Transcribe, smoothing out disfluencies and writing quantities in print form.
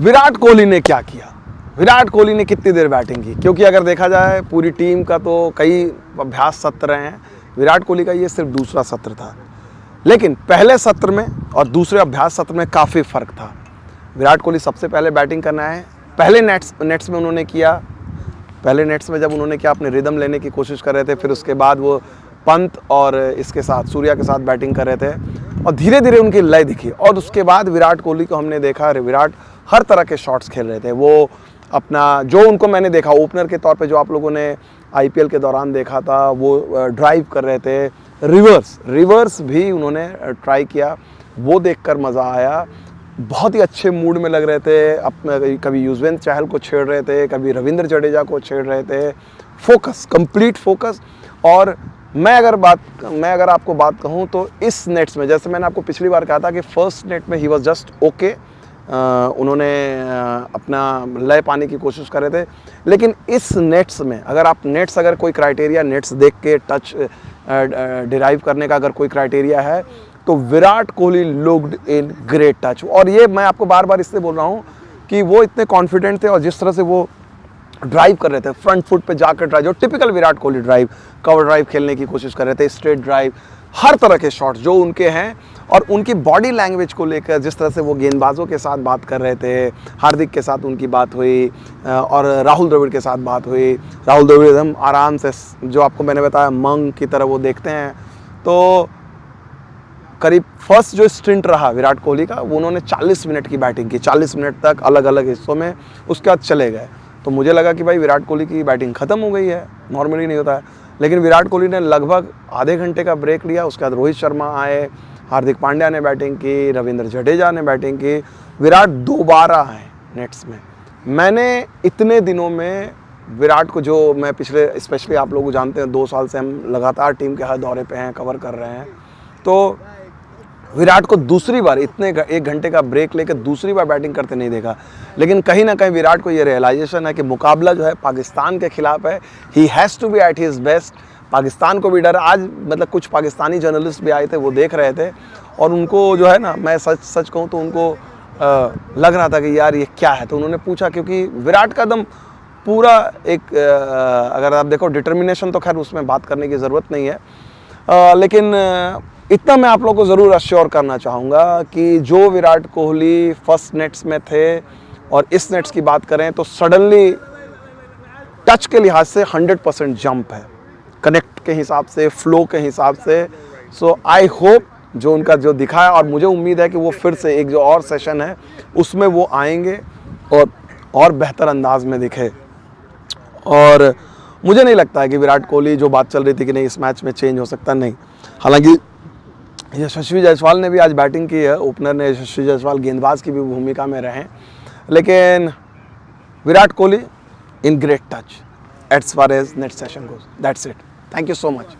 विराट कोहली ने क्या किया, विराट कोहली ने कितनी देर बैटिंग की, क्योंकि अगर देखा जाए पूरी टीम का तो कई अभ्यास सत्र हैं, विराट कोहली का ये सिर्फ दूसरा सत्र था। लेकिन पहले सत्र में और दूसरे अभ्यास सत्र में काफ़ी फ़र्क था। विराट कोहली सबसे पहले बैटिंग करना है, पहले नेट्स में उन्होंने किया, पहले नेट्स में जब उन्होंने किया अपने रिदम लेने की कोशिश कर रहे थे, फिर उसके बाद वो पंत और इसके साथ सूर्या के साथ बैटिंग कर रहे थे और धीरे धीरे उनकी लय दिखी। और उसके बाद विराट कोहली को हमने देखा, विराट हर तरह के शॉट्स खेल रहे थे। वो अपना जो उनको मैंने देखा ओपनर के तौर पे, जो आप लोगों ने आईपीएल के दौरान देखा था, वो ड्राइव कर रहे थे, रिवर्स भी उन्होंने ट्राई किया, वो देखकर मज़ा आया। बहुत ही अच्छे मूड में लग रहे थे, अपने कभी युजवेंद्र चहल को छेड़ रहे थे, कभी रविंद्र जडेजा को छेड़ रहे थे, फोकस, कंप्लीट फोकस। और मैं अगर आपको बात कहूँ तो इस नेट्स में, जैसे मैंने आपको पिछली बार कहा था कि फर्स्ट नेट में ही वॉज जस्ट ओके, उन्होंने अपना लय पाने की कोशिश कर रहे थे। लेकिन इस नेट्स में अगर कोई क्राइटेरिया नेट्स देख के टच डिराइव करने का अगर कोई क्राइटेरिया है तो Virat Kohli looked in great touch. और ये मैं आपको बार बार इसलिए बोल रहा हूँ कि वो इतने कॉन्फिडेंट थे और जिस तरह से वो ड्राइव कर रहे थे, फ्रंट फुट पे जाकर ड्राइव, जो typical Virat Kohli drive, cover drive खेलने की कोशिश कर रहे थे, स्ट्रेट ड्राइव, हर तरह के शॉट्स जो उनके हैं। और उनकी बॉडी लैंग्वेज को लेकर जिस तरह से वो गेंदबाजों के साथ बात कर रहे थे, हार्दिक के साथ उनकी बात हुई और राहुल द्रविड़ के साथ बात हुई। राहुल द्रविड़ एकदम आराम से, जो आपको मैंने बताया, मंग की तरह वो देखते हैं। तो करीब फर्स्ट जो स्ट्रिंट रहा विराट कोहली का, वो उन्होंने 40 मिनट की बैटिंग की, 40 मिनट तक अलग अलग हिस्सों में, उसके बाद चले गए। तो मुझे लगा कि भाई विराट कोहली की बैटिंग ख़त्म हो गई है, नॉर्मली नहीं होता है। लेकिन विराट कोहली ने लगभग आधे घंटे का ब्रेक लिया, उसके बाद रोहित शर्मा आए, हार्दिक पांड्या ने बैटिंग की, रविंद्र जडेजा ने बैटिंग की, विराट दोबारा आए नेट्स में। मैंने इतने दिनों में विराट को, जो मैं पिछले, स्पेशली आप लोग जानते हैं 2 साल से हम लगातार टीम के हर दौरे पे हैं, कवर कर रहे हैं, तो विराट को दूसरी बार इतने 1 घंटे का ब्रेक लेकर दूसरी बार बैटिंग करते नहीं देखा। लेकिन कहीं ना कहीं विराट को ये रियलाइजेशन है कि मुकाबला जो है पाकिस्तान के खिलाफ है, he has to be at his best. Pakistan को भी डर, आज मतलब कुछ पाकिस्तानी जर्नलिस्ट भी आए थे, वो देख रहे थे और उनको जो है ना, मैं सच कहूँ तो उनको लग रहा था कि यार ये क्या है। तो उन्होंने पूछा, क्योंकि विराट का दम पूरा एक अगर आप देखो डिटर्मिनेशन, तो खैर उसमें बात करने की ज़रूरत नहीं है, लेकिन इतना मैं आप लोगों को ज़रूर अश्योर करना चाहूँगा कि जो विराट कोहली फर्स्ट नेट्स में थे और इस नेट्स की बात करें तो सडनली टच के लिहाज से 100% जंप है, कनेक्ट के हिसाब से, फ्लो के हिसाब से। सो आई होप जो उनका जो दिखा है, और मुझे उम्मीद है कि वो फिर से एक जो और सेशन है उसमें वो आएंगे और बेहतर अंदाज में दिखे। और मुझे नहीं लगता है कि विराट कोहली, जो बात चल रही थी कि नहीं इस मैच में चेंज हो सकता, नहीं। हालांकि यशस्वी जायसवाल ने भी आज बैटिंग की है, ओपनर ने यशस्वी जायसवाल गेंदबाज की भी भूमिका में रहे, लेकिन Virat Kohli in great touch as far as net session goes. That's it, thank you so much.